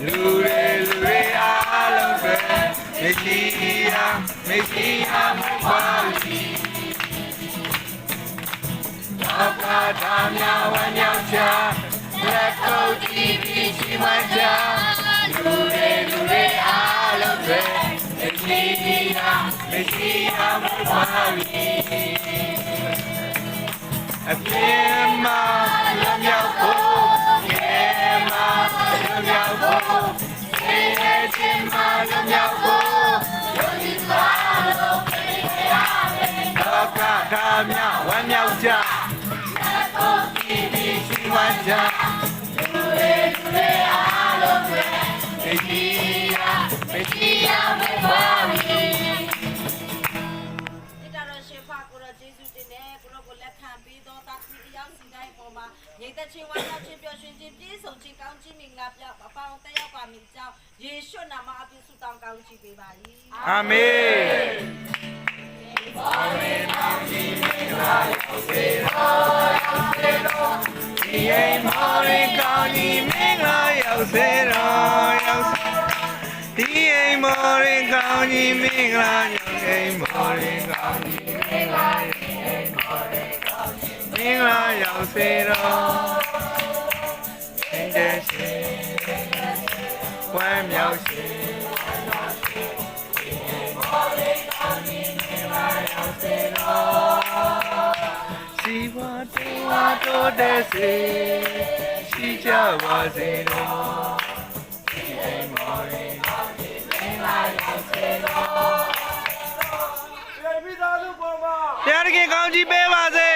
လူတွေအားလုံးပဲမရှိရမပါဘူးဘာသာတော်များဝမ်းမြောက်ချလက်ကိုကြည့်ပြီးရှိမှချလူတွေအားလုံးပဲမရှိရမပါဘူးအပြင်းမှာလွန်မြောက်ဖို့ရဲမှာလွန်မြောက်ဖို့ရဲချင်းမှာလွန်မြောက်ဖို့ယုံကြည်စွာလို့ပြေရမယ်လောကသားများဝမ်းမြောက်ကြလက်ကိုကြည့်ပြီးရှိမှကြလူတွေအားလုံးပဲမရှိရမပါဘူး你的青蛙要去表现进第一手去高级名了，不要把我带要把名叫耶稣那么阿边苏当高级对吧？阿门。မင်္ဂလာရောက်စေတော့သင်တဲ့ရှင်ဝမ်းမြောက်ရှင်စီဝါတိုးတဲ့စေရှိကြပါစေတော့ဒီအိမ်မော်ရင်မင်္ဂလာရောက်စေတော့ဘုရားတခင်ကောင်းကြီးပေးပါစေ